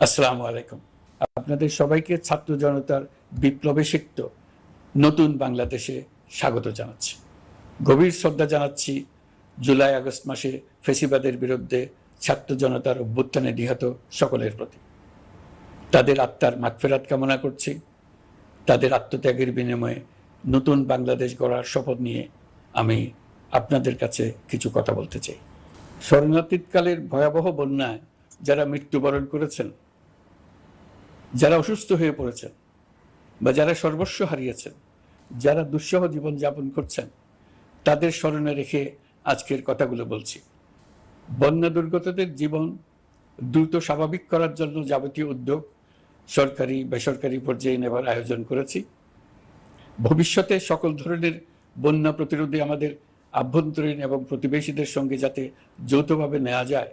আসসালামু আলাইকুম। আপনাদের সবাইকে ছাত্র জনতার বিপ্লবে সিক্ত নতুন বাংলাদেশে স্বাগত জানাচ্ছি। গভীর শ্রদ্ধা জানাচ্ছি জুলাই আগস্ট মাসে ফ্যাসিবাদের বিরুদ্ধে ছাত্র জনতার অভ্যুত্থানে নিহত সকলের প্রতি। তাদের আত্মার মাগফিরাত কামনা করছি। তাদের আত্মত্যাগের বিনিময়ে নতুন বাংলাদেশ গড়ার শপথ নিয়ে আমি আপনাদের কাছে কিছু কথা বলতে চাই। শরণার্থীকালের ভয়াবহ বন্যায় যারা মৃত্যুবরণ করেছেন, যারা অসুস্থ হয়ে পড়েছেন বা যারা সর্বস্ব হারিয়েছেন, যারা দুঃসহ জীবন যাপন করছেন, তাদের স্মরণে রেখে আজকের কথাগুলো বলছি। বন্যা দুর্গতদের জীবন দ্রুত স্বাভাবিক করার জন্য যাবতীয় উদ্যোগ সরকারি বেসরকারি পর্যায়ে নেবার আয়োজন করেছি। ভবিষ্যতে সকল ধরনের বন্যা প্রতিরোধে আমাদের আভ্যন্তরীণ এবং প্রতিবেশীদের সঙ্গে যাতে যৌথভাবে নেওয়া যায়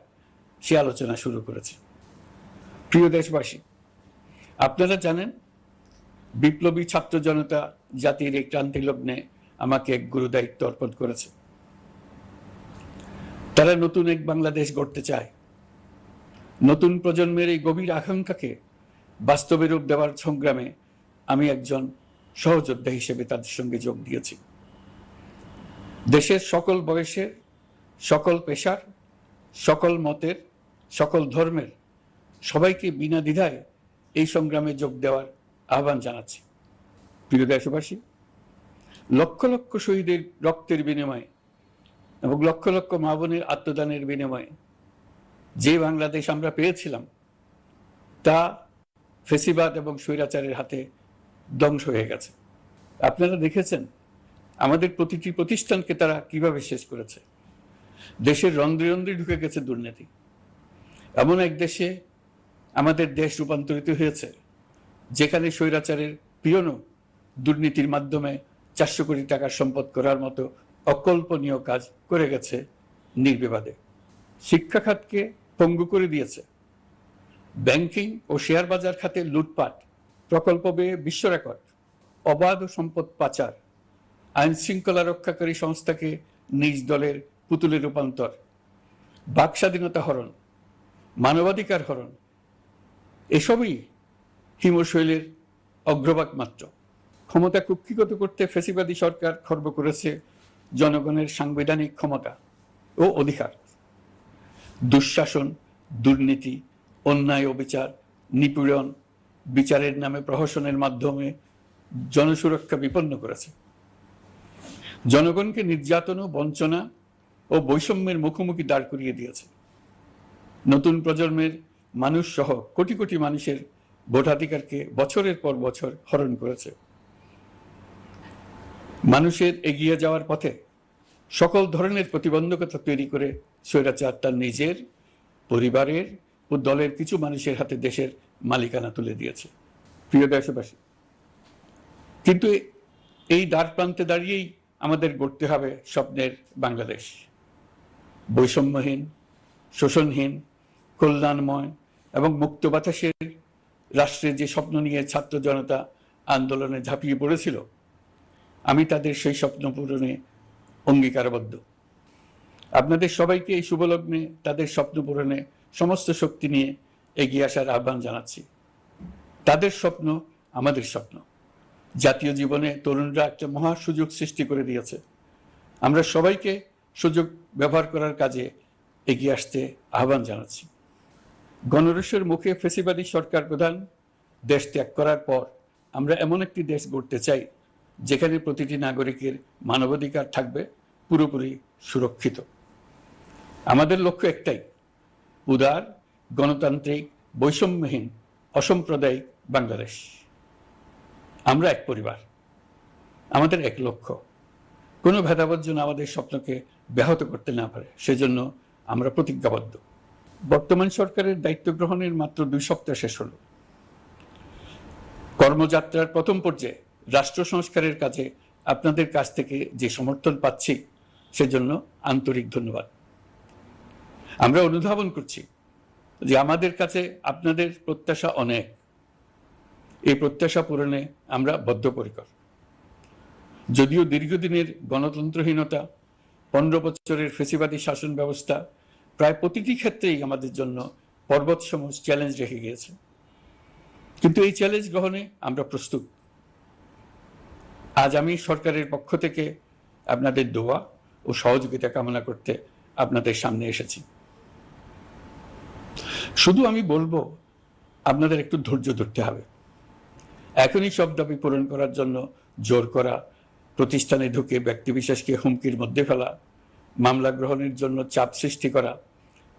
সে আলোচনা শুরু করেছে। প্রিয় দেশবাসী, আপনারা জানেন বিপ্লবী ছাত্র জনতা জাতির এই ক্রান্তি লগ্নে আমাকে এক গুরু দায়িত্ব অর্পণ করেছে। তারা নতুন এক বাংলাদেশ গড়তে চায়। নতুন প্রজন্মের এই গভীর আকাঙ্ক্ষাকে বাস্তবে রূপ দেওয়ার সংগ্রামে আমি একজন সহযোদ্ধা হিসেবে তাদের সঙ্গে যোগ দিয়েছি। দেশের সকল বয়সের, সকল পেশার, সকল মতের, সকল ধর্মের সবাইকে বিনা দ্বিধায় এই সংগ্রামে যোগ দেওয়ার আহ্বান জানাচ্ছি। প্রিয় দেশবাসী, লক্ষ লক্ষ শহীদের রক্তের বিনিময়ে এবং লক্ষ লক্ষ মা বোনের আত্মদানের বিনিময়ে যে বাংলাদেশ আমরা পেয়েছিলাম তা ফেসিবাদ এবং স্বৈরাচারের হাতে ধ্বংস হয়ে গেছে। আপনারা দেখেছেন আমাদের প্রতিটি প্রতিষ্ঠানকে তারা কিভাবে শেষ করেছে। দেশের রন্ধ্রে রন্ধ্রে ঢুকে গেছে দুর্নীতি। এমন এক দেশে আমাদের দেশ রূপান্তরিত হয়েছে যেখানে স্বৈরাচারের পিয়নও দুর্নীতির মাধ্যমে 400 কোটি টাকার সম্পদ করার মতো অকল্পনীয় কাজ করে গেছে নির্বিবাদে। শিক্ষা খাতকে পঙ্গু করে দিয়েছে। ব্যাংকিং ও শেয়ার বাজার খাতে লুটপাট, প্রকল্প ব্যয়ে বিশ্ব রেকর্ড, অবাধ সম্পদ পাচার, আইন শৃঙ্খলা রক্ষাকারী সংস্থাকে নিজ দলের পুতুলে রূপান্তর, বাক স্বাধীনতা হরণ, মানবাধিকার হরণ, এসবই হিমশৈলের অগ্রভাগ মাত্র। ক্ষমতা কুক্ষিগত করতে ফ্যাসিবাদী সরকার খর্ব করেছে জনগণের সাংবিধানিক ক্ষমতা ও অধিকার। দুঃশাসন, দুর্নীতি, অন্যায়, অবিচার, নিপীড়ন, বিচারের নামে প্রহসনের মাধ্যমে জনসুরক্ষা বিপন্ন করেছে। জনগণকে নির্যাতন, বঞ্চনা ও বৈষম্যের মুখোমুখি দাঁড় করিয়ে দিয়েছে। নতুন প্রজন্মের মানুষ সহ কোটি কোটি মানুষের ভোটাধিকারকে বছরের পর বছর হরণ করেছে। মানুষের এগিয়ে যাওয়ার পথে সকল ধরনের প্রতিবন্ধকতা তৈরি করে স্বৈরাচার তার নিজের, পরিবারের ও দলের কিছু মানুষের হাতে দেশের মালিকানা তুলে দিয়েছে। প্রিয় দেশবাসী, কিন্তু এই দ্বার প্রান্তে দাঁড়িয়েই আমাদের গড়তে হবে স্বপ্নের বাংলাদেশ। বৈষম্যহীন, শোষণহীন, কল্যাণময় এবং মুক্ত বাতাসের রাষ্ট্রের যে স্বপ্ন নিয়ে ছাত্র জনতা আন্দোলনে ঝাঁপিয়ে পড়েছিল, আমি তাদের সেই স্বপ্ন পূরণে অঙ্গীকারবদ্ধ। আপনাদের সবাইকে এই শুভলগ্নে তাদের স্বপ্ন পূরণে সমস্ত শক্তি নিয়ে এগিয়ে আসার আহ্বান জানাচ্ছি। তাদের স্বপ্ন আমাদের স্বপ্ন। জাতীয় জীবনে তরুণরা একটা মহা সুযোগ সৃষ্টি করে দিয়েছে। আমরা সবাইকে সুযোগ ব্যবহার করার কাজে এগিয়ে আসতে আহ্বান জানাচ্ছি। গণরোষের মুখে ফ্যাসিবাদী সরকার প্রধান দেশ ত্যাগ করার পর আমরা এমন একটি দেশ গড়তে চাই যেখানে প্রতিটি নাগরিকের মানবাধিকার থাকবে পুরোপুরি সুরক্ষিত। আমাদের লক্ষ্য একটাই, উদার, গণতান্ত্রিক, বৈষম্যহীন, অসাম্প্রদায়িক বাংলাদেশ। আমরা এক পরিবার, আমাদের এক লক্ষ্য। কোনো ভেদাভেদ যেন আমাদের স্বপ্নকে ব্যাহত করতে না পারে, সেজন্য আমরা প্রতিজ্ঞাবদ্ধ। বর্তমান সরকারের দায়িত্ব গ্রহণের মাত্র 2 সপ্তাহ শেষ হলো। কর্মযাত্রার প্রথম পর্যায়ে রাষ্ট্র সংস্কারের কাজে আপনাদের কাছ থেকে যে সমর্থন পাচ্ছি সেজন্য আন্তরিক ধন্যবাদ। আমরা অনুধাবন করছি যে আমাদের কাছে আপনাদের প্রত্যাশা অনেক। এই প্রত্যাশা পূরণে আমরা বদ্ধপরিকর। যদিও দীর্ঘদিনের গণতন্ত্রহীনতা, 15 বছরের ফ্যাসিবাদী শাসন ব্যবস্থা প্রায় প্রতিটি ক্ষেত্রেই আমাদের জন্য পর্বতসম চ্যালেঞ্জ রেখে গিয়েছে, কিন্তু এই চ্যালেঞ্জ গ্রহণে আমরা প্রস্তুত। আজ আমি সরকারের পক্ষ থেকে আপনাদের দোয়া ও সহযোগিতা কামনা করতে আপনাদের সামনে এসেছি। শুধু আমি বলবো, আপনাদের একটু ধৈর্য ধরতে হবে। এখনই সব দাবি পূরণ করার জন্য জোর করা, প্রতিষ্ঠানে ঢুকে ব্যক্তিবিশেষকে হুমকির মধ্যে ফেলা, মামলা গ্রহণের জন্য চাপ সৃষ্টি করা,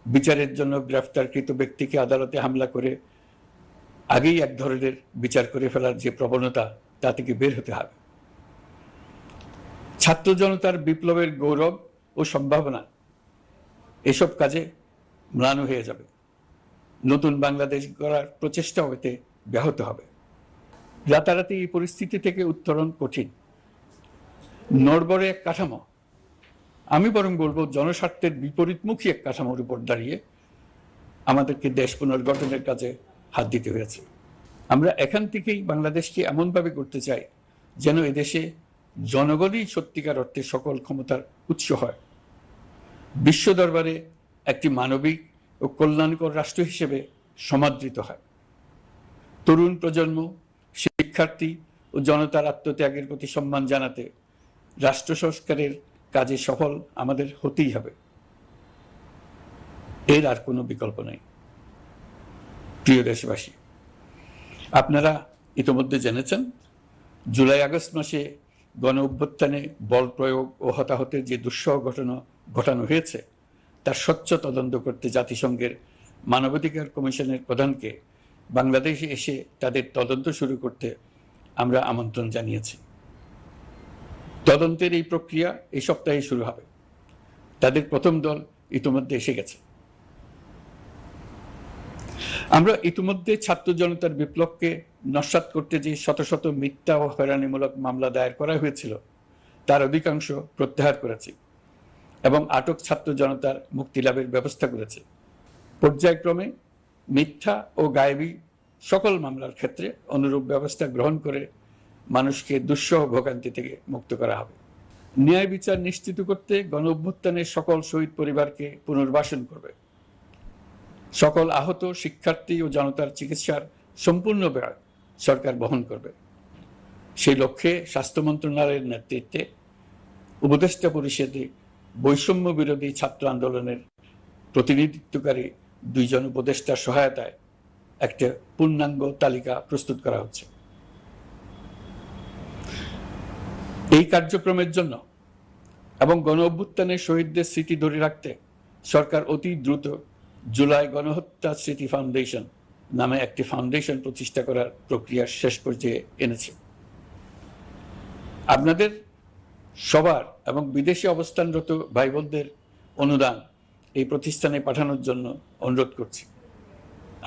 বিচারের জন্য গ্রেফতারকৃত ব্যক্তিকে আদালতে হামলা করে আগেই এক ধরনের বিচার করে ফেলার যে প্রবণতা, তা থেকে বের হতে হবে। ছাত্র জনতার বিপ্লবের গৌরব ও সম্ভাবনা এসব কাজে ম্লান হয়ে যাবে। নতুন বাংলাদেশ গড়ার প্রচেষ্টাও এতে ব্যাহত হবে। রাতারাতি এই পরিস্থিতি থেকে উত্তরণ কঠিন। নড়বড়ে এক কাঠামো, আমি বরং বলবো জনস্বার্থের বিপরীতমুখী এক কাঠামোর উপর দাঁড়িয়ে আমাদেরকে দেশ পুনর্গঠনের কাজে হাত দিতে হয়েছে। আমরা এখান থেকেই বাংলাদেশকে এমনভাবে করতে চাই যেন এদেশে জনগণই সত্যিকার অর্থে সকল ক্ষমতার উৎস হয়, বিশ্ব দরবারে একটি মানবিক ও কল্যাণকর রাষ্ট্র হিসেবে সমাদৃত হয়। তরুণ প্রজন্ম, শিক্ষার্থী ও জনতার আত্মত্যাগের প্রতি সম্মান জানাতে রাষ্ট্র সংস্কারের কাজে সফল আমাদের হতেই হবে, এর আর কোনো বিকল্প নেই। প্রিয় দেশবাসী, আপনারা ইতিমধ্যে জেনেছেন জুলাই আগস্ট মাসে গণ অভ্যুত্থানে বল প্রয়োগ ও হতাহতের যে দুঃসহ ঘটনা ঘটানো হয়েছে তার স্বচ্ছ তদন্ত করতে জাতিসংঘের মানবাধিকার কমিশনের প্রধানকে বাংলাদেশে এসে তাদের তদন্ত শুরু করতে আমরা আমন্ত্রণ জানিয়েছি। তদন্তের এই প্রক্রিয়া এই সপ্তাহে শুরু হবে। তাদের প্রথম দল ইতিমধ্যে এসে গেছে। আমরা ইতিমধ্যে ছাত্র জনতার বিপ্লবকে নস্যাৎ করতে যে শত শত মিথ্যা ও হয়রানিমূলক মামলা দায়ের করা হয়েছিল তার অধিকাংশ প্রত্যাহার করেছি এবং আটক ছাত্র জনতার মুক্তি লাভের ব্যবস্থা করেছে। পর্যায়ক্রমে মিথ্যা ও গায়েবী সকল মামলার ক্ষেত্রে অনুরূপ ব্যবস্থা গ্রহণ করে মানুষকে দুঃসহ ভোগান্তি থেকে মুক্ত করা হবে। ন্যায় বিচার নিশ্চিত করতে গণ অভ্যুত্থানের সকল শহীদ পরিবারকে পুনর্বাসন করবে। সকল আহত শিক্ষার্থী ও জনতার চিকিৎসার সম্পূর্ণ ব্যয় সরকার বহন করবে। সেই লক্ষ্যে স্বাস্থ্য মন্ত্রণালয়ের নেতৃত্বে উপদেষ্টা পরিষদে বৈষম্য বিরোধী ছাত্র আন্দোলনের প্রতিনিধিত্বকারী 2 জন উপদেষ্টার সহায়তায় একটা পূর্ণাঙ্গ তালিকা প্রস্তুত করা হচ্ছে। এই কার্যক্রমের জন্য এবং গণ অভ্যুত্থানের শহীদদের স্মৃতি ধরে রাখতে সরকার অতি দ্রুত জুলাই গণহত্যা স্মৃতি ফাউন্ডেশন নামে একটি ফাউন্ডেশন প্রতিষ্ঠা করার প্রক্রিয়া শেষ পর্যায়ে এনেছে। আপনাদের সবার এবং বিদেশে অবস্থানরত ভাই বোনদের অনুদান এই প্রতিষ্ঠানে পাঠানোর জন্য অনুরোধ করছি।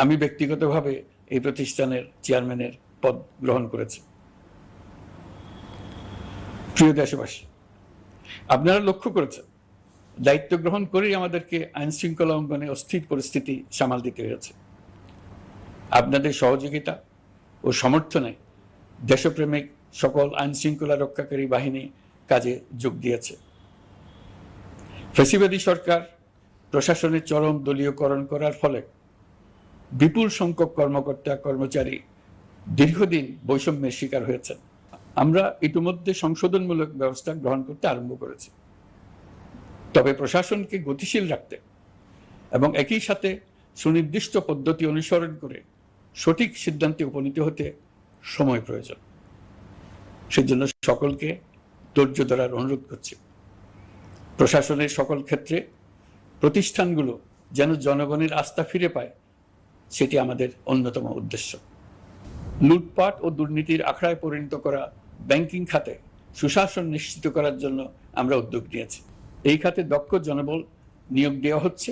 আমি ব্যক্তিগতভাবে এই প্রতিষ্ঠানের চেয়ারম্যানের পদ গ্রহণ করেছি। প্রিয় দেশবাসী, আপনারা লক্ষ্য করেছেন দায়িত্ব গ্রহণ করেই আমাদেরকে আইন শৃঙ্খলা অঙ্গনে অস্থির পরিস্থিতি সামাল দিতে হয়েছে। আপনাদের সহযোগিতা ও সমর্থনে দেশপ্রেমিক সকল আইন শৃঙ্খলা রক্ষাকারী বাহিনী কাজে যোগ দিয়েছে। ফ্যাসিবাদী সরকার প্রশাসনের চরম দলীয়করণ করার ফলে বিপুল সংখ্যক কর্মকর্তা কর্মচারী দীর্ঘদিন বৈষম্যের শিকার হয়েছেন। আমরা ইতিমধ্যে সংশোধনমূলক ব্যবস্থা গ্রহণ করতে আরম্ভ করেছি, তবে প্রশাসনকে গতিশীল রাখতে এবং একই সাথে সুনির্দিষ্ট পদ্ধতি অনুসরণ করে সঠিক সিদ্ধান্তে উপনীত হতে সময় প্রয়োজন। সেজন্য সকলকে ধৈর্য ধরার অনুরোধ করছি। প্রশাসনের সকল ক্ষেত্রে প্রতিষ্ঠানগুলো যেন জনগণের আস্থা ফিরে পায়, সেটি আমাদের অন্যতম উদ্দেশ্য। লুটপাট ও দুর্নীতির আখড়ায় পরিণত করা ব্যাংকিং খাতে সুশাসন নিশ্চিত করার জন্য আমরা উদ্যোগ নিয়েছি। এই খাতে দক্ষ জনবল নিয়োগ দেওয়া হচ্ছে।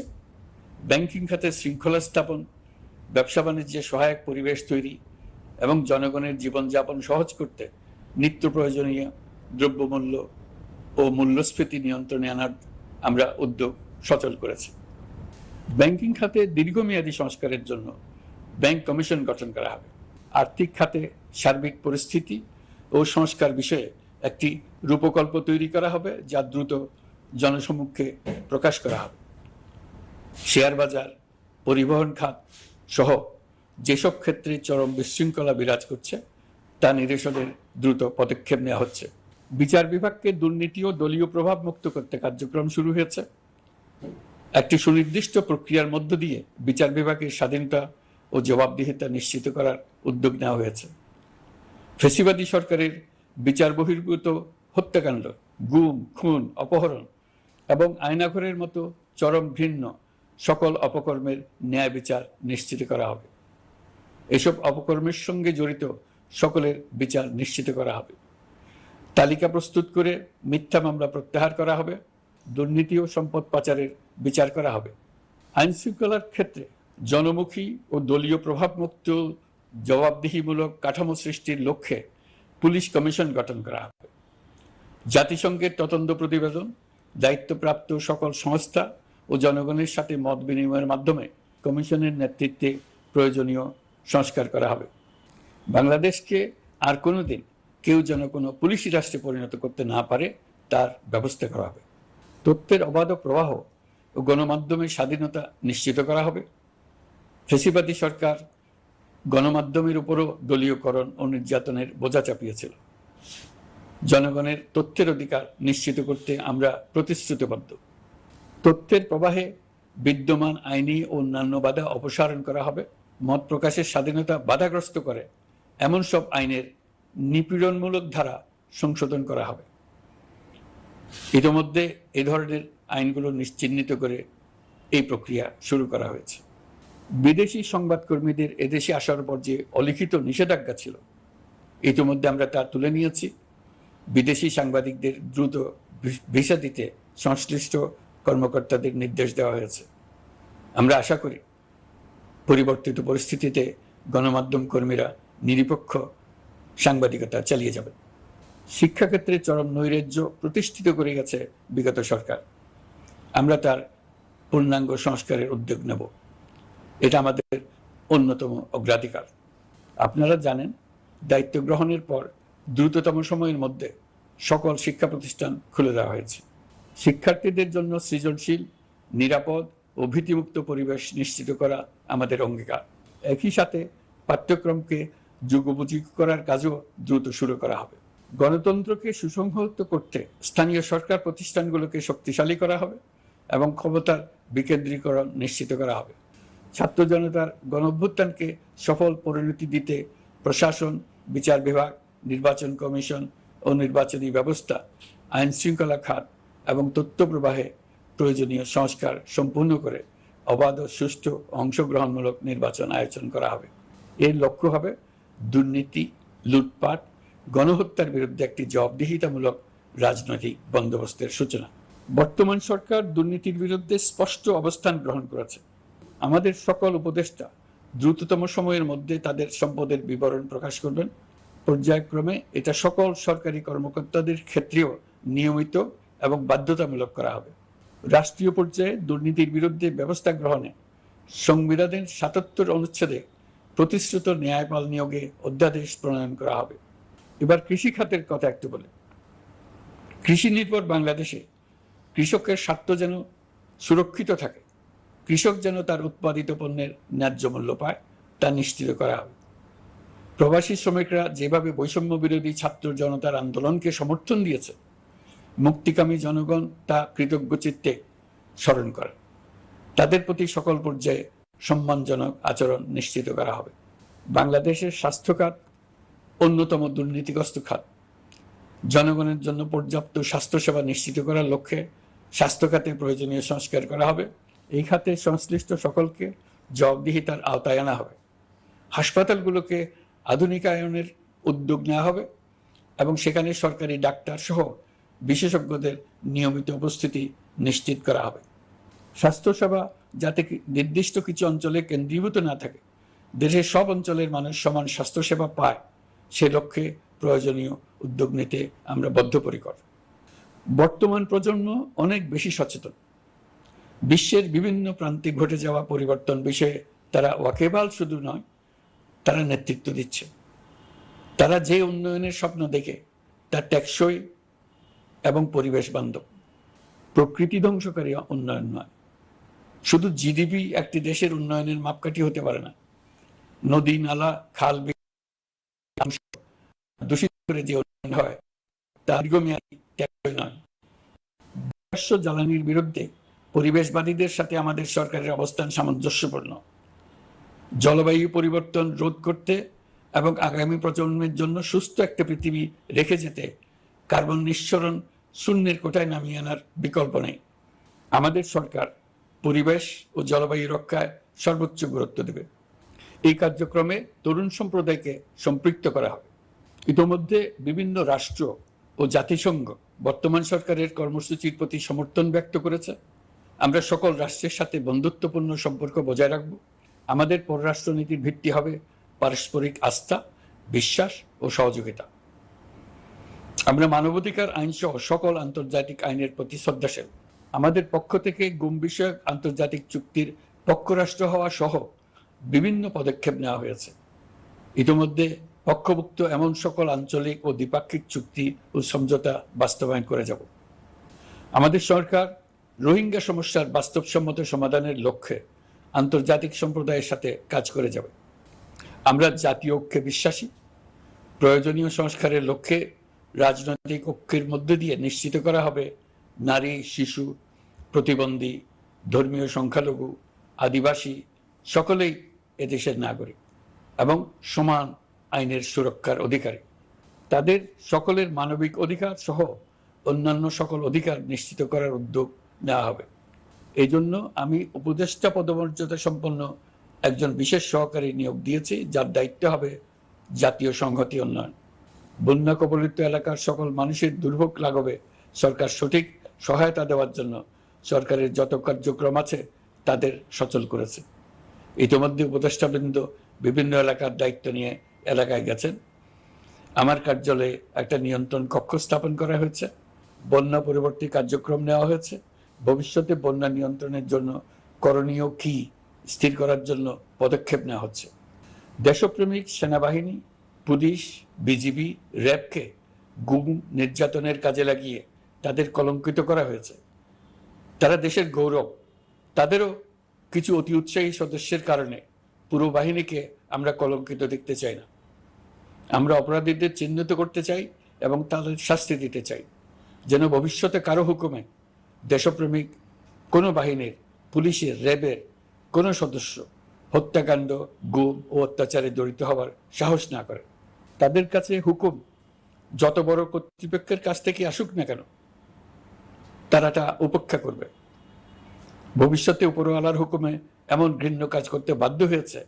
ব্যাংকিং খাতে শৃঙ্খলা স্থাপন, ব্যবসা বাণিজ্যে সহায়ক পরিবেশ তৈরি এবং জনগণের জীবনযাপন সহজ করতে নিত্য প্রয়োজনীয় দ্রব্যমূল্য ও মূল্যস্ফীতি নিয়ন্ত্রণে আনার আমরা উদ্যোগ সচল করেছি। ব্যাংকিং খাতে দীর্ঘমেয়াদী সংস্কারের জন্য ব্যাংক কমিশন গঠন করা হবে। আর্থিক খাতে সার্বিক পরিস্থিতি ও সংস্কার বিষয়ে একটি রূপকল্প তৈরি করা হবে, যা দ্রুত জনসমক্ষে প্রকাশ করা হবে। শেয়ার বাজার, পরিবহন খাত সহ যেসব ক্ষেত্রে চরম বিশৃঙ্খলা বিরাজ করছে তা নিরসনের দ্রুত পদক্ষেপ নেওয়া হচ্ছে। বিচার বিভাগকে দুর্নীতি ও দলীয় প্রভাব মুক্ত করতে কার্যক্রম শুরু হয়েছে। একটি সুনির্দিষ্ট প্রক্রিয়ার মধ্য দিয়ে বিচার বিভাগের স্বাধীনতা ও জবাবদিহিতা নিশ্চিত করার উদ্যোগ নেওয়া হয়েছে। ফ্যাসিবাদী সরকারের বিচার বহির্ভূত হত্যাকাণ্ড, গুম, খুন, অপহরণ এবং আয়নাঘরের মতো চরম ঘৃণ্য সকল অপকর্মের ন্যায় বিচার নিশ্চিত করা হবে। এসব অপকর্মের সঙ্গে জড়িত সকলের বিচার নিশ্চিত করা হবে। তালিকা প্রস্তুত করে মিথ্যা মামলা প্রত্যাহার করা হবে। দুর্নীতি ও সম্পদ পাচারের বিচার করা হবে। আইন শৃঙ্খলার ক্ষেত্রে জনমুখী ও দলীয় প্রভাবমুক্ত জবাবদিহিমূলক কাঠামো সৃষ্টির লক্ষ্যে পুলিশ কমিশন গঠন করা হবে। জাতিসংঘের তদন্ত প্রতিবেদন, দায়িত্বপ্রাপ্ত সকল সংস্থা ও জনগণের সাথে মত বিনিময়ের মাধ্যমে কমিশনের নেতৃত্বে প্রয়োজনীয় সংস্কার করা হবে। বাংলাদেশকে আর কোনোদিন কেউ যেন কোনো পুলিশি রাষ্ট্রে পরিণত করতে না পারে তার ব্যবস্থা করা হবে। তথ্যের অবাধ প্রবাহ ও গণমাধ্যমের স্বাধীনতা নিশ্চিত করা হবে। ফ্যাসিবাদী সরকার গণমাধ্যমের উপরও দলীয়করণ ও নির্যাতনের বোঝা চাপিয়েছিল। জনগণের তথ্যের অধিকার নিশ্চিত করতে আমরা প্রতিশ্রুতিবদ্ধ। তথ্যের প্রবাহে বিদ্যমান আইনি ও অন্যান্য বাধা অপসারণ করা হবে। মত প্রকাশের স্বাধীনতা বাধাগ্রস্ত করে এমন সব আইনের নিপীড়নমূলক ধারা সংশোধন করা হবে। ইতিমধ্যে এই ধরনের আইনগুলো চিহ্নিত করে এই প্রক্রিয়া শুরু করা হয়েছে। বিদেশি সংবাদকর্মীদের এদেশে আসার পর যে অলিখিত নিষেধাজ্ঞা ছিল, ইতিমধ্যে আমরা তা তুলে নিয়েছি। বিদেশি সাংবাদিকদের দ্রুত ভিসা দিতে সংশ্লিষ্ট কর্মকর্তাদের নির্দেশ দেওয়া হয়েছে। আমরা আশা করি পরিবর্তিত পরিস্থিতিতে গণমাধ্যম কর্মীরা নিরপেক্ষ সাংবাদিকতা চালিয়ে যাবেন। শিক্ষাক্ষেত্রে চরম নৈরাজ্য প্রতিষ্ঠিত করে গেছে বিগত সরকার। আমরা তার পূর্ণাঙ্গ সংস্কারের উদ্যোগ নেব। এটা আমাদের অন্যতম অগ্রাধিকার। আপনারা জানেন, দায়িত্ব গ্রহণের পর দ্রুততম সময়ের মধ্যে সকল শিক্ষা প্রতিষ্ঠান খুলে দেওয়া হয়েছে। শিক্ষার্থীদের জন্য সৃজনশীল, নিরাপদ ও ভীতিমুক্ত পরিবেশ নিশ্চিত করা আমাদের অঙ্গীকার। একই সাথে পাঠ্যক্রমকে যুগোপযোগী করার কাজও দ্রুত শুরু করা হবে। গণতন্ত্রকে সুসংহত করতে স্থানীয় সরকার প্রতিষ্ঠানগুলোকে শক্তিশালী করা হবে এবং ক্ষমতার বিকেন্দ্রীকরণ নিশ্চিত করা হবে। ছাত্র জনতার গণঅভ্যুত্থানকে সফল পরিণতি দিতে প্রশাসন, বিচার বিভাগ, নির্বাচন কমিশন ও নির্বাচনী ব্যবস্থা, আইন শৃঙ্খলা খাত এবং তথ্য প্রবাহে প্রয়োজনীয় সংস্কার সম্পূর্ণ করে অবাধ ও সুষ্ঠু অংশগ্রহণমূলক নির্বাচন আয়োজন করা হবে। এর লক্ষ্য হবে দুর্নীতি, লুটপাট, গণহত্যার বিরুদ্ধে একটি জবাবদিহিতামূলক রাজনৈতিক বন্দোবস্তের সূচনা। বর্তমান সরকার দুর্নীতির বিরুদ্ধে স্পষ্ট অবস্থান গ্রহণ করেছে। আমাদের সকল উপদেষ্টা দ্রুততম সময়ের মধ্যে তাদের সম্পদের বিবরণ প্রকাশ করবেন। পর্যায়ক্রমে এটা সকল সরকারি কর্মকর্তাদের ক্ষেত্রেও নিয়মিত এবং বাধ্যতামূলক করা হবে। রাষ্ট্রীয় পর্যায়ে দুর্নীতির বিরুদ্ধে ব্যবস্থা গ্রহণে সংবিধানের ৭৭ অনুচ্ছেদে প্রতিশ্রুত ন্যায়পাল নিয়োগে অধ্যাদেশ প্রণয়ন করা হবে। এবার কৃষি খাতের কথা একটু বলে। কৃষি নির্ভর বাংলাদেশে কৃষকের স্বার্থ যেন সুরক্ষিত থাকে, কৃষক যেন তার উৎপাদিত পণ্যের ন্যায্য মূল্য পায়, তা নিশ্চিত করা হবে। প্রবাসী শ্রমিকরা যেভাবে বৈষম্য বিরোধী ছাত্র জনতার আন্দোলনকে সমর্থন দিয়েছে, মুক্তিকামী জনগণ তা কৃতজ্ঞ চিত্তে স্মরণ করে। তাদের প্রতি সকল পর্যায়ে সম্মানজনক আচরণ নিশ্চিত করা হবে। বাংলাদেশের স্বাস্থ্য খাত অন্যতম দুর্নীতিগ্রস্ত খাত। জনগণের জন্য পর্যাপ্ত স্বাস্থ্যসেবা নিশ্চিত করার লক্ষ্যে স্বাস্থ্য খাতে প্রয়োজনীয় সংস্কার করা হবে। এই খাতে সংশ্লিষ্ট সকলকে জবাবদিহিতার আওতায় আনা হবে। হাসপাতালগুলোকে আধুনিকায়নের উদ্যোগ নেওয়া হবে এবং সেখানে সরকারি ডাক্তার সহ বিশেষজ্ঞদের নিয়মিত উপস্থিতি নিশ্চিত করা হবে। স্বাস্থ্যসেবা যাতে নির্দিষ্ট কিছু অঞ্চলে কেন্দ্রীভূত না থাকে, দেশের সব অঞ্চলের মানুষ সমান স্বাস্থ্যসেবা পায়, সে লক্ষ্যে প্রয়োজনীয় উদ্যোগ নিতে আমরা বদ্ধপরিকর। বর্তমান প্রজন্ম অনেক বেশি সচেতন। বিশ্বের বিভিন্ন প্রান্তে ঘটে যাওয়া পরিবর্তন বিষয়ে তারা ওয়াকিবহাল শুধু নয়, তারা নেতৃত্ব দিচ্ছে। তারা যে উন্নয়নের স্বপ্ন দেখে তা টেকসই এবং পরিবেশ বান্ধব, প্রকৃতি ধ্বংসকারী উন্নয়ন নয়। শুধু জিডিপি একটি দেশের উন্নয়নের মাপকাঠি হতে পারে না। নদী, নালা, খাল, দূষিত করে যে উন্নয়ন হয় তা দীর্ঘমেয়াদী টেকসই নয়। জীবাশ্ম জ্বালানির বিরুদ্ধে পরিবেশবাদীদের সাথে আমাদের সরকারের অবস্থান সামঞ্জস্যপূর্ণ। জলবায়ু পরিবর্তন রোধ করতে এবং আগামী প্রজন্মের জন্য সুস্থ একটা পৃথিবী রেখে যেতে কার্বন নিঃসরণ শূন্যের কোটায় নামিয়ে আনার বিকল্প নেই। আমাদের সরকার পরিবেশ ও জলবায়ু রক্ষায় সর্বোচ্চ গুরুত্ব দেবে। এই কার্যক্রমে তরুণ সম্প্রদায়কে সম্পৃক্ত করা হবে। ইতোমধ্যে বিভিন্ন রাষ্ট্র ও জাতিসংঘ বর্তমান সরকারের কর্মসূচির প্রতি সমর্থন ব্যক্ত করেছে। আমরা সকল রাষ্ট্রের সাথে বন্ধুত্বপূর্ণ সম্পর্ক বজায় রাখব। আমাদের পররাষ্ট্রনীতির ভিত্তি হবে পারস্পরিক আস্থা, বিশ্বাস ও সহযোগিতা। আমরা মানবাধিকার আইন সহ সকল আন্তর্জাতিক আইনের প্রতি শ্রদ্ধাশীল। আমাদের পক্ষ থেকে গুম বিষয়ক আন্তর্জাতিক চুক্তির পক্ষরাষ্ট্র হওয়া সহ বিভিন্ন পদক্ষেপ নেওয়া হয়েছে। ইতিমধ্যে পক্ষভুক্ত এমন সকল আঞ্চলিক ও দ্বিপাক্ষিক চুক্তি ও সমঝোতা বাস্তবায়ন করে যাব। আমাদের সরকার রোহিঙ্গা সমস্যার বাস্তবসম্মত সমাধানের লক্ষ্যে আন্তর্জাতিক সম্প্রদায়ের সাথে কাজ করে যাবে। আমরা জাতীয় ঐক্যে বিশ্বাসী। প্রয়োজনীয় সংস্কারের লক্ষ্যে রাজনৈতিক ঐক্যের মধ্য দিয়ে নিশ্চিত করা হবে নারী, শিশু, প্রতিবন্ধী, ধর্মীয় সংখ্যালঘু, আদিবাসী সকলেই এদেশের নাগরিক এবং সমান আইনের সুরক্ষার অধিকারী। তাদের সকলের মানবিক অধিকার সহ অন্যান্য সকল অধিকার নিশ্চিত করার উদ্যোগ নেওয়া হবে। এই জন্য আমি উপদেষ্টা পদমর্যাদা সম্পন্ন একজন বিশেষ সহকারী নিয়োগ দিয়েছি, যার দায়িত্ব হবে জাতীয় সংহতি উন্নয়ন। বন্যা কবলিত এলাকার সকল মানুষের দুর্ভোগ লাঘবে সরকার সঠিক সহায়তা দেওয়ার জন্য সরকারের যত কার্যক্রম আছে তাদের সচল করেছে। ইতিমধ্যে উপদেষ্টাবৃন্দ বিভিন্ন এলাকার দায়িত্ব নিয়ে এলাকায় গেছেন। আমার কার্যালয়ে একটা নিয়ন্ত্রণ কক্ষ স্থাপন করা হয়েছে। বন্যা পরবর্তী কার্যক্রম নেওয়া হয়েছে। ভবিষ্যতে বন্যা নিয়ন্ত্রণের জন্য করণীয় কি স্থির করার জন্য পদক্ষেপ নেওয়া হচ্ছে। দেশপ্রেমিক সেনাবাহিনী, পুলিশ, বিজিবি, র্যাবকে গুম নির্যাতনের কাজে লাগিয়ে তাদের কলঙ্কিত করা হয়েছে। তারা দেশের গৌরব। তাদেরও কিছু অতি উৎসাহী সদস্যের কারণে পুরো বাহিনীকে আমরা কলঙ্কিত দেখতে চাই না। আমরা অপরাধীদের চিহ্নিত করতে চাই এবং তাদের শাস্তি দিতে চাই, যেন ভবিষ্যতে কারো হুকুমে দেশপ্রেমিক কোনো বাহিনীর, পুলিশের, র্যাবের কোনো সদস্য হত্যাকাণ্ড, গুম ও অত্যাচারে জড়িত হওয়ার সাহস না করে। তাদের কাছে হুকুম যত বড় কর্তৃপক্ষের কাছ থেকে আসুক না কেন, তারা তা উপেক্ষা করবে। ভবিষ্যতে উপরওয়ালার হুকুমে এমন ঘৃণ্য কাজ করতে বাধ্য হয়েছে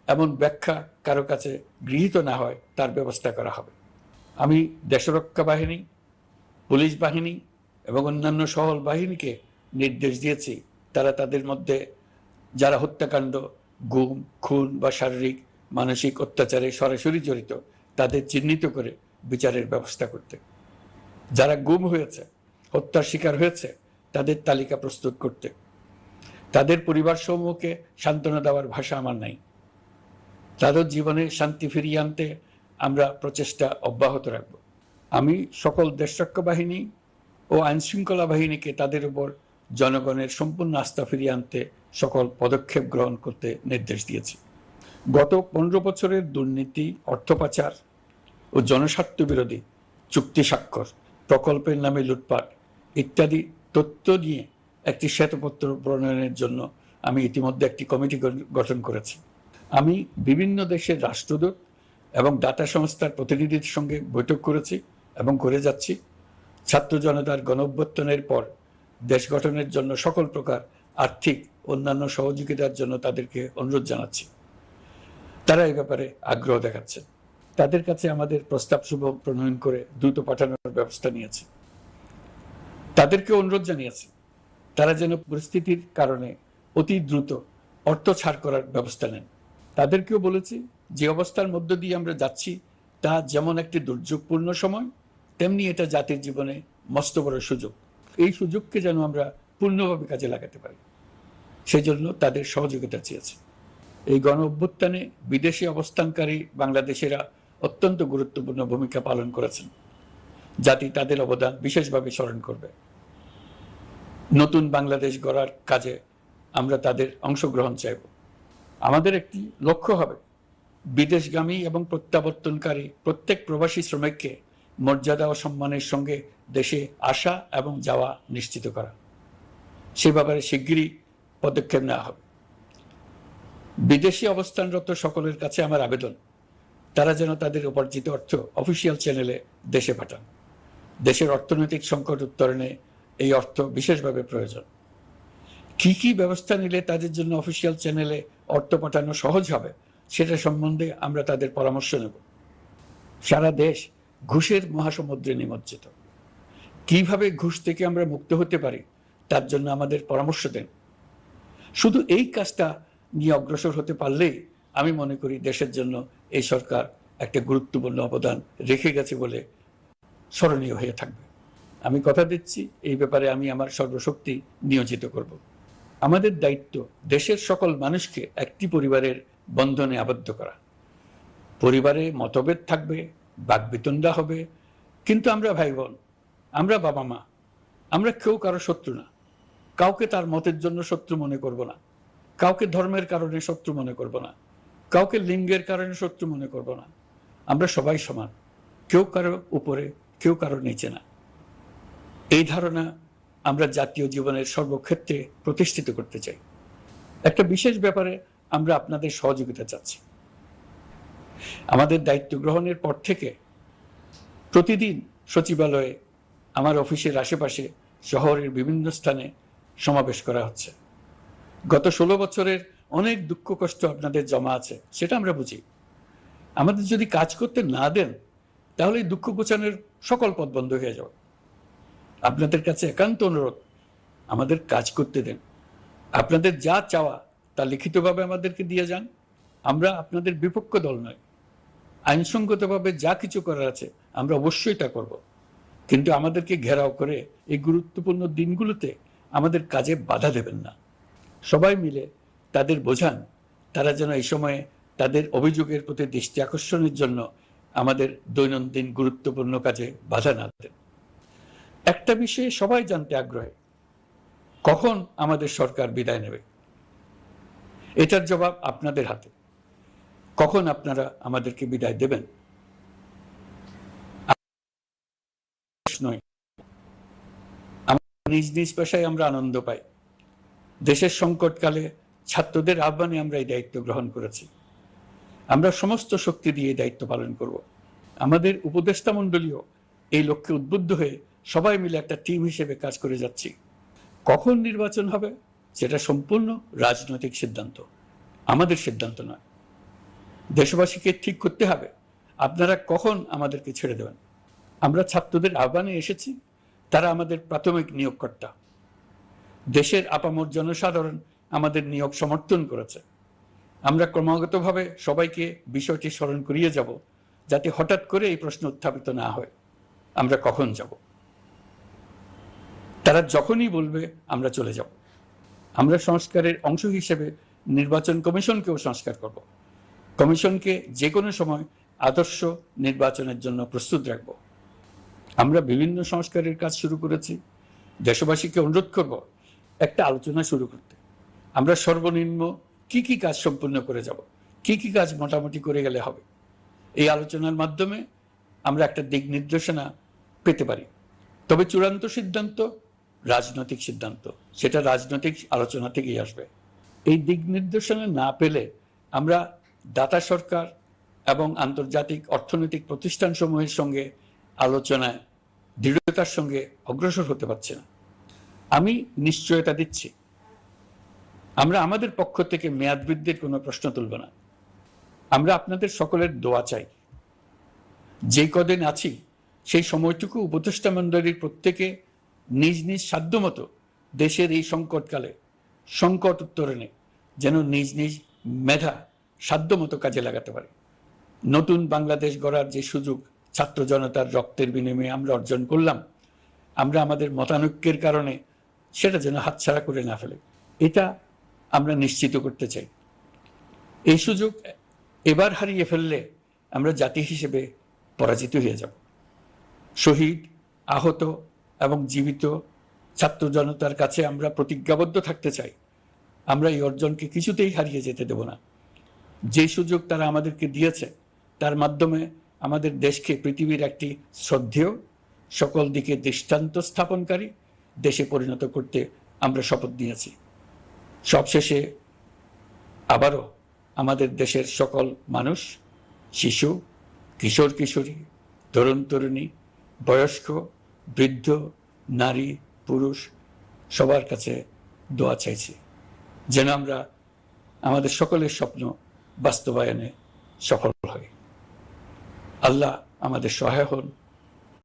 এমন ব্যাখ্যা কারো কাছে গৃহীত না হয় তার ব্যবস্থা করা হবে। আমি দেশরক্ষা বাহিনী, পুলিশ বাহিনী এবং অন্যান্য সহল বাহিনীকে নির্দেশ দিয়েছি তারা তাদের মধ্যে যারা হত্যাকাণ্ড, গুম, খুন বা শারীরিক মানসিক অত্যাচারে সরাসরি জড়িত তাদের চিহ্নিত করে বিচারের ব্যবস্থা করতে। যারা গুম হয়েছে, হত্যার শিকার হয়েছে তাদের তালিকা প্রস্তুত করতে। তাদের পরিবার সমূহকে সান্ত্বনা দেওয়ার ভাষা আমার নাই। তাদের জীবনে শান্তি ফিরিয়ে আনতে আমরা প্রচেষ্টা অব্যাহত রাখব। আমি সকল দেশরক্ষা বাহিনী ও আইনশৃঙ্খলা বাহিনীকে তাদের উপর জনগণের সম্পূর্ণ আস্থা ফিরিয়ে আনতে সকল পদক্ষেপ গ্রহণ করতে নির্দেশ দিয়েছি। গত 15 বছরের দুর্নীতি, অর্থ পাচার ও জনস্বার্থ বিরোধী চুক্তি স্বাক্ষর, প্রকল্পের নামে লুটপাট ইত্যাদি তথ্য নিয়ে একটি শ্বেতপত্র প্রণয়নের জন্য আমি ইতিমধ্যে একটি কমিটি গঠন করেছি। আমি বিভিন্ন দেশের রাষ্ট্রদূত এবং দাতা সংস্থার প্রতিনিধিদের সঙ্গে বৈঠক করেছি এবং করে যাচ্ছি। ছাত্র জনতার গণঅভ্যুত্থানের পর দেশ গঠনের জন্য সকল প্রকার আর্থিক অন্যান্য সহযোগিতার জন্য তাদেরকে অনুরোধ জানাচ্ছি। তারা এই ব্যাপারে আগ্রহ দেখাচ্ছে। তাদের কাছে আমাদের প্রস্তাব শুভ প্রণয়ন করে দ্রুত পাঠানোর ব্যবস্থা নিয়েছে। তাদেরকে অনুরোধ জানিয়েছি তারা যেন পরিস্থিতির কারণে অতি দ্রুত অর্থ ছাড় করার ব্যবস্থা নেন। তাদেরকেও বলেছি যে অবস্থার মধ্য দিয়ে আমরা যাচ্ছি তা যেমন একটি দুর্যোগপূর্ণ সময়, তেমনি এটা জাতির জীবনে মস্ত বড় সুযোগ। এই সুযোগকে যেন আমরা পূর্ণভাবে কাজে লাগাতে পারি, সেই জন্য তাদের সহযোগিতা চেয়েছি। এই গণ অভ্যুত্থানে বিদেশে অবস্থানকারী বাংলাদেশিরা অত্যন্ত গুরুত্বপূর্ণ ভূমিকা পালন করেছেন। জাতি তাদের অবদান বিশেষভাবে স্মরণ করবে। নতুন বাংলাদেশ গড়ার কাজে আমরা তাদের অংশগ্রহণ চাইব। আমাদের একটি লক্ষ্য হবে বিদেশগামী এবং প্রত্যাবর্তনকারী প্রত্যেক প্রবাসী শ্রমিককে মর্যাদা ও সম্মানের সঙ্গে দেশে আসা এবং যাওয়া নিশ্চিত করা। সে ব্যাপারে শিগগিরই পদক্ষেপ নেওয়া হবে। বিদেশে অবস্থানরত সকলের কাছে আমার আবেদন, তারা যেন তাদের উপার্জিত অর্থ অফিসিয়াল চ্যানেলে দেশে পাঠান। দেশের অর্থনৈতিক সংকট উত্তরণে এই অর্থ বিশেষভাবে প্রয়োজন। কি কি ব্যবস্থা নিলে তাদের জন্য অফিসিয়াল চ্যানেলে অর্থ পাঠানো সহজ হবে সেটা সম্বন্ধে আমরা তাদের পরামর্শ নেব। সারা দেশ ঘুষের মহাসমুদ্রে নিমজ্জিত। কিভাবে ঘুষ থেকে আমরা মুক্ত হতে পারি তার জন্য আমাদের পরামর্শ দেন। শুধু এই কাজটা নিয়ে অগ্রসর হতে পারলেই আমি মনে করি দেশের জন্য এই সরকার একটা গুরুত্বপূর্ণ অবদান রেখে গেছে বলে স্মরণীয় হয়ে থাকবে। আমি কথা দিচ্ছি, এই ব্যাপারে আমি আমার সর্বশক্তি নিয়োজিত করব। আমাদের দায়িত্ব দেশের সকল মানুষকে একটি পরিবারের বন্ধনে আবদ্ধ করা। পরিবারে মতভেদ থাকবে, বাকবিতণ্ডা হবে, কিন্তু আমরা ভাই বোন, আমরা বাবা মা, আমরা কেউ কারো শত্রু না। কাউকে তার মতের জন্য শত্রু মনে করব না, কাউকে ধর্মের কারণে শত্রু মনে করব না, কাউকে লিঙ্গের কারণে শত্রু মনে করব না। আমরা সবাই সমান, কেউ কারো উপরে, কেউ কারো নিচে না। এই ধারণা আমরা জাতীয় জীবনের সর্বক্ষেত্রে প্রতিষ্ঠিত করতে চাই। একটা বিশেষ ব্যাপারে আমরা আপনাদের সহযোগিতা চাচ্ছি। আমাদের দায়িত্ব গ্রহণের পর থেকে প্রতিদিন সচিবালয়ে, আমার অফিসের আশেপাশে, শহরের বিভিন্ন স্থানে সমাবেশ করা হচ্ছে। গত 16 বছরের অনেক দুঃখ কষ্ট আপনাদের জমা আছে, সেটা আমরা বুঝি। আমাদের যদি কাজ করতে না দেন তাহলে এই দুঃখ ঘোচানোর সকল পথ বন্ধ হয়ে যাবে। আপনাদের কাছে একান্ত অনুরোধ, আমাদের কাজ করতে দেন। আপনাদের যা চাওয়া তা লিখিতভাবে আমাদেরকে দিয়ে যান। আমরা আপনাদের বিপক্ষ দল নয়। আইনসঙ্গতভাবে যা কিছু করার আছে আমরা অবশ্যই তা করব, কিন্তু আমাদেরকে ঘেরাও করে এই গুরুত্বপূর্ণ দিনগুলোতে আমাদের কাজে বাধা দেবেন না। সবাই মিলে তাদের বোঝান, তারা যেন এই সময়ে তাদের অভিযোগের প্রতি দৃষ্টি আকর্ষণের জন্য আমাদের দৈনন্দিন গুরুত্বপূর্ণ কাজে বাধা না দেন। একটা বিষয়ে সবাই জানতে আগ্রহী, কখন আমাদের সরকার বিদায় নেবে? এটার জবাব আপনাদের হাতে। কখন আপনারা আমাদেরকে বিদায় দেবেন? নিজ নিজ পেশায় আমরা আনন্দ পাই। দেশের সংকটকালে ছাত্রদের আহ্বানে আমরা এই দায়িত্ব গ্রহণ করেছি। আমরা সমস্ত শক্তি দিয়ে দায়িত্ব পালন করব। আমাদের উপদেষ্টা মণ্ডলীও এই লক্ষ্যে উদ্বুদ্ধ হয়ে সবাই মিলে একটা টিম হিসেবে কাজ করে যাচ্ছি। কখন নির্বাচন হবে সেটা সম্পূর্ণ রাজনৈতিক সিদ্ধান্ত, আমাদের সিদ্ধান্ত নয়। দেশবাসীকে ঠিক করতে হবে আপনারা কখন আমাদেরকে ছেড়ে দেবেন। আমরা ছাত্রদের আহ্বানে এসেছি, তারা আমাদের প্রাথমিক নিয়োগকর্তা। দেশের আপামর জনসাধারণ আমাদের নিয়োগ সমর্থন করেছে। আমরা ক্রমাগতভাবে সবাইকে বিষয়টি স্মরণ করিয়ে যাব, যাতে হঠাৎ করে এই প্রশ্ন উত্থাপিত না হয় আমরা কখন যাব। তারা যখনই বলবে আমরা চলে যাব। আমরা সংস্কারের অংশ হিসেবে নির্বাচন কমিশনকেও সংস্কার করব। কমিশনকে যে কোনো সময় আদর্শ নির্বাচনের জন্য প্রস্তুত রাখব। আমরা বিভিন্ন সংস্কারের কাজ শুরু করেছি। দেশবাসীকে অনুরোধ করব একটা আলোচনা শুরু করতে। আমরা সর্বনিম্ন কি কি কাজ সম্পূর্ণ করে যাব, কি কি কাজ মোটামুটি করে গেলে হবে। এই আলোচনার মাধ্যমে আমরা একটা দিক নির্দেশনা পেতে পারি। তবে চূড়ান্ত সিদ্ধান্ত রাজনৈতিক সিদ্ধান্ত, সেটা রাজনৈতিক আলোচনা থেকেই আসবে। এই দিক নির্দেশনা না পেলে আমরা দাতা সরকার এবং আন্তর্জাতিক অর্থনৈতিক প্রতিষ্ঠানসমূহের সঙ্গে আলোচনায় দৃঢ়তার সঙ্গে অগ্রসর হতে পারছি না। আমি নিশ্চয়তা দিচ্ছি, আমরা আমাদের পক্ষ থেকে মেয়াদ বৃদ্ধির কোনো প্রশ্ন তুলব না। আমরা আপনাদের সকলের দোয়া চাই। যে কদিন আছি সেই সময়টুকু উপদেষ্টা মণ্ডলীর প্রত্যেকে নিজ নিজ সাধ্যমতো দেশের এই সংকটকালে সংকট উত্তরণে যেন নিজ নিজ মেধা সাধ্যমতো কাজে লাগাতে পারে। নতুন বাংলাদেশ গড়ার যে সুযোগ ছাত্র জনতার রক্তের বিনিময়ে আমরা অর্জন করলাম, আমরা আমাদের মতানৈক্যের কারণে সেটা যেন হাতছাড়া করে না ফেলে, এটা আমরা নিশ্চিত করতে চাই। এই সুযোগ এবার হারিয়ে ফেললে আমরা জাতি হিসেবে পরাজিত হয়ে যাব। শহীদ, আহত এবং জীবিত ছাত্র জনতার কাছে আমরা প্রতিজ্ঞাবদ্ধ থাকতে চাই আমরা এই অর্জনকে কিছুতেই হারিয়ে যেতে দেব না। যে সুযোগ তারা আমাদেরকে দিয়েছে তার মাধ্যমে আমাদের দেশকে পৃথিবীর একটি শ্রদ্ধেয়, সকল দিকে দৃষ্টান্ত স্থাপনকারী দেশে পরিণত করতে আমরা শপথ নিয়েছি। সবশেষে আবারও আমাদের দেশের সকল মানুষ, শিশু, কিশোর কিশোরী, তরুণ তরুণী, বয়স্ক, বৃদ্ধ, নারী, পুরুষ সবার কাছে দোয়া চাইছি যেন আমরা আমাদের সকলের স্বপ্ন বাস্তবায়নে সফল হই। আল্লাহ আমাদের সহায় হন।